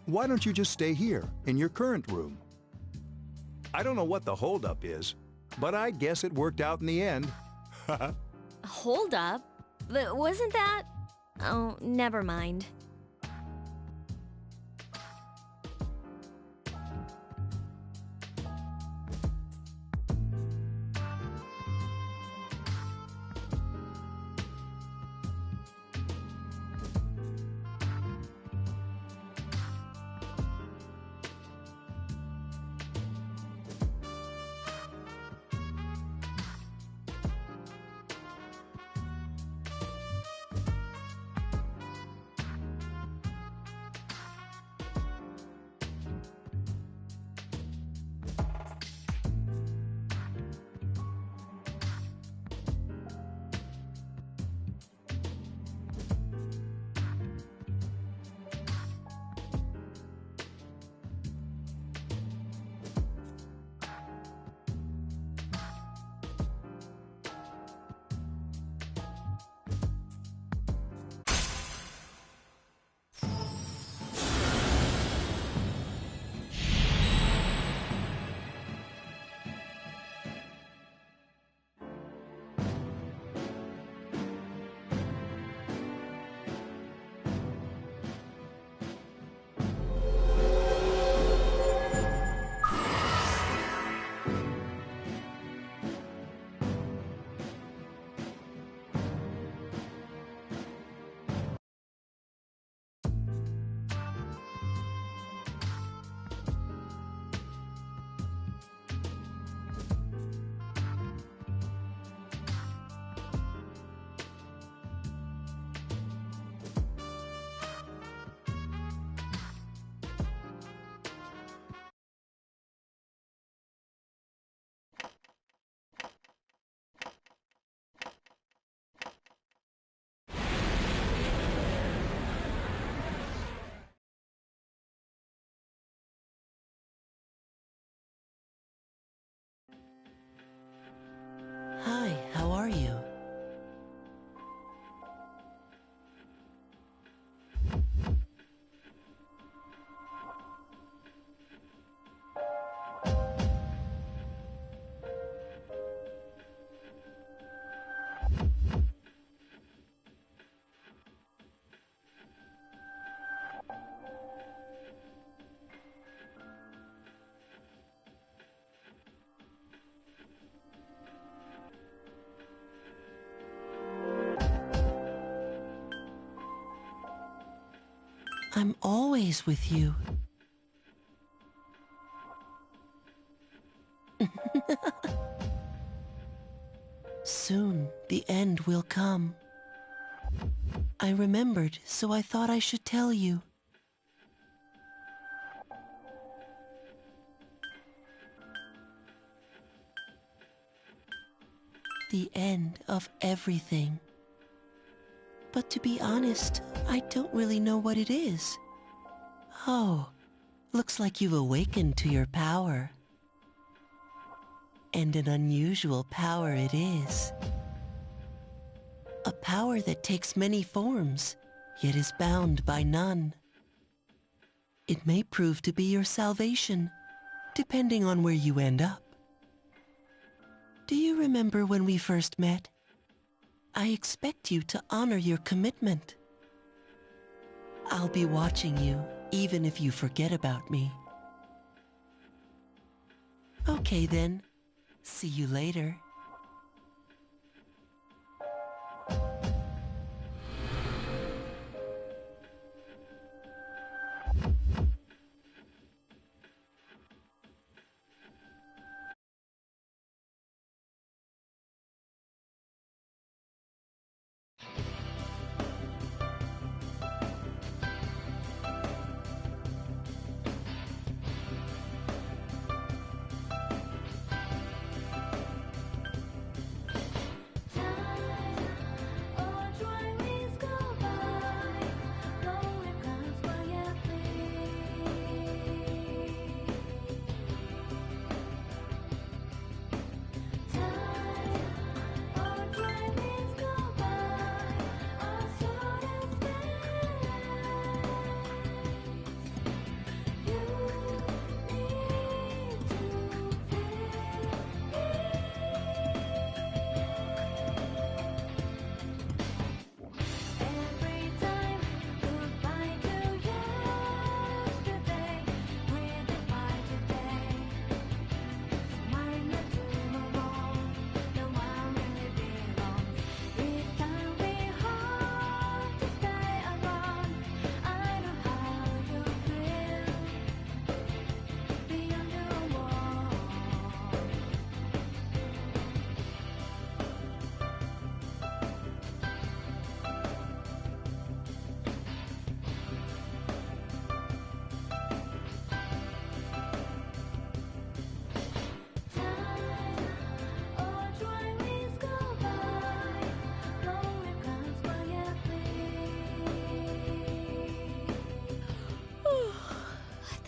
Why don't you just stay here, in your current room? I don't know what the holdup is, but I guess it worked out in the end. Hold up? Wasn't that? Oh, never mind. Hi, how are you? I'm always with you. Soon, the end will come. I remembered, so I thought I should tell you. The end of everything. But to be honest, I don't really know what it is. Oh, looks like you've awakened to your power. And an unusual power it is. A power that takes many forms, yet is bound by none. It may prove to be your salvation, depending on where you end up. Do you remember when we first met? I expect you to honor your commitment. I'll be watching you, even if you forget about me. Okay then. See you later.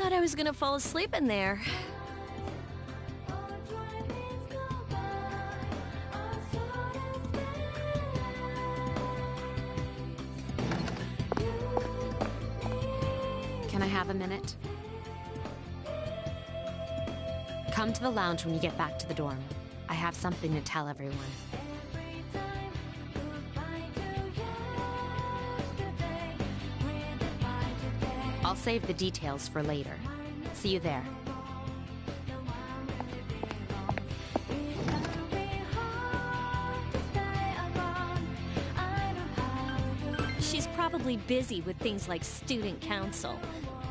Thought I was gonna fall asleep in there. Can I have a minute? Come to the lounge when you get back to the dorm. I have something to tell everyone. I'll save the details for later. See you there. She's probably busy with things like student council,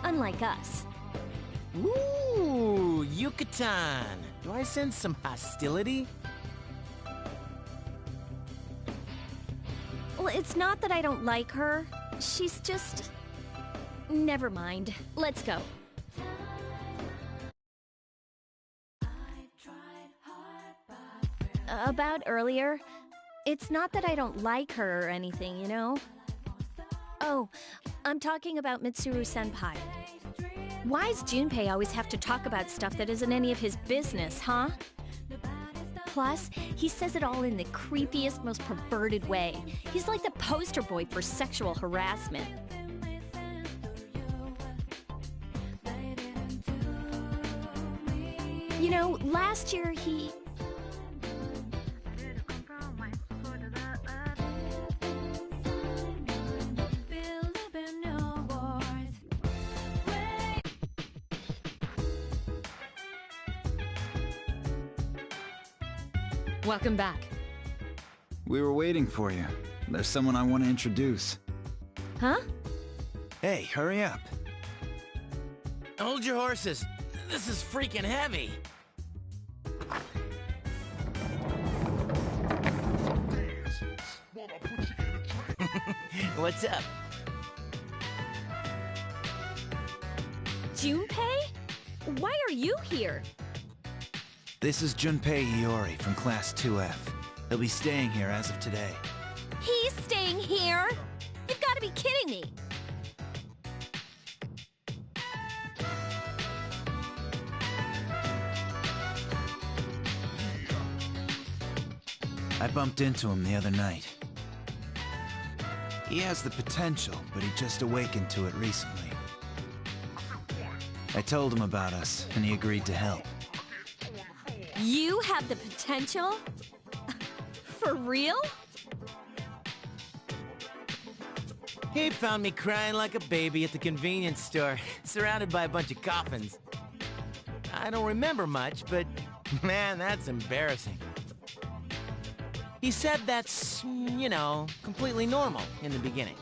unlike us. Ooh, Yucatan. Do I sense some hostility? Well, it's not that I don't like her. She's just... Never mind. Let's go. About earlier, it's not that I don't like her or anything, you know? Oh, I'm talking about Mitsuru-senpai. Why's Junpei always have to talk about stuff that isn't any of his business, huh? Plus, he says it all in the creepiest, most perverted way. He's like the poster boy for sexual harassment. You know, last year he... Welcome back. We were waiting for you. There's someone I want to introduce. Huh? Hey, hurry up. Hold your horses. This is freaking heavy. What's up? Junpei? Why are you here? This is Junpei Iori from Class 2F. He'll be staying here as of today. He's staying here? You've got to be kidding me. I bumped into him the other night. He has the potential, but he just awakened to it recently. I told him about us, and he agreed to help. You have the potential? For real? He found me crying like a baby at the convenience store, surrounded by a bunch of coffins. I don't remember much, but man, that's embarrassing. He said that's, you know, completely normal in the beginning.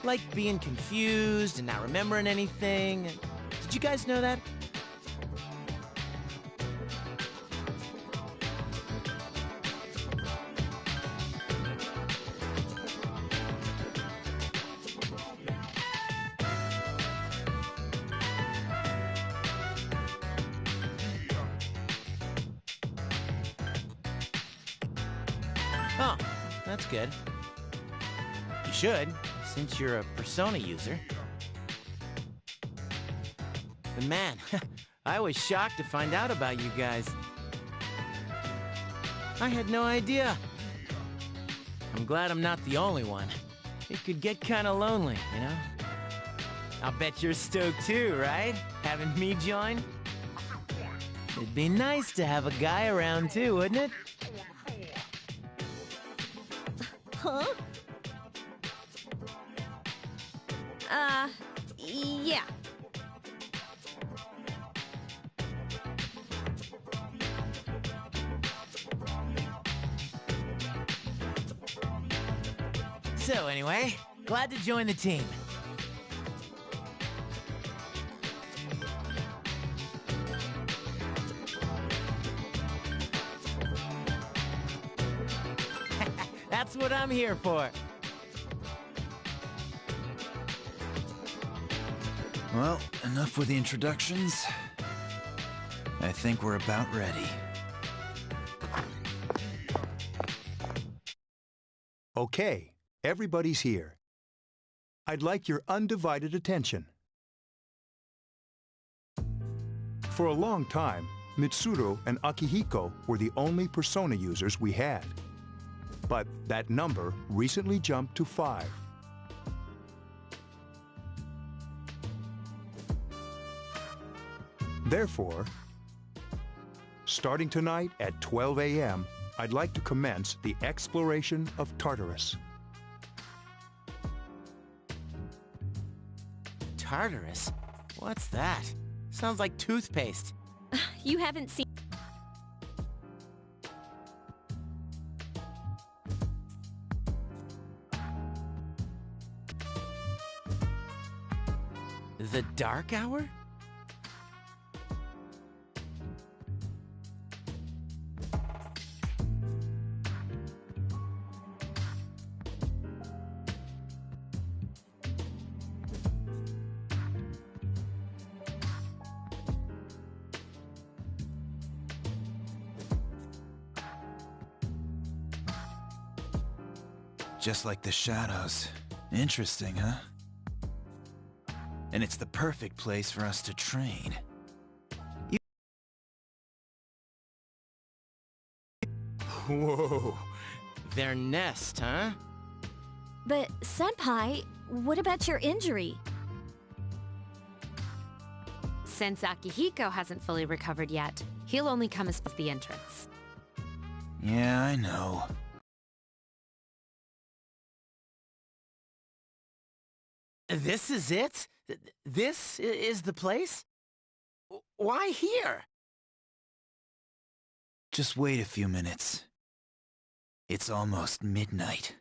Like being confused and not remembering anything. Did you guys know that? Oh, that's good. You should, since you're a Persona user. But man, I was shocked to find out about you guys. I had no idea. I'm glad I'm not the only one. It could get kinda lonely, you know? I'll bet you're stoked too, right? Having me join? It'd be nice to have a guy around too, wouldn't it? Huh? Yeah. So anyway, glad to join the team. That's what I'm here for. Well, enough with the introductions. I think we're about ready. Okay, everybody's here. I'd like your undivided attention. For a long time, Mitsuru and Akihiko were the only Persona users we had. But that number recently jumped to 5. Therefore, starting tonight at 12 a.m., I'd like to commence the exploration of Tartarus. Tartarus? What's that? Sounds like toothpaste. You haven't seen... The Dark Hour? Just like the shadows. Interesting, huh? And it's the perfect place for us to train. Whoa. Their nest, huh? But, Senpai, what about your injury? Since Akihiko hasn't fully recovered yet, he'll only come as the entrance. Yeah, I know. This is it? This is the place? Why here? Just wait a few minutes. It's almost midnight.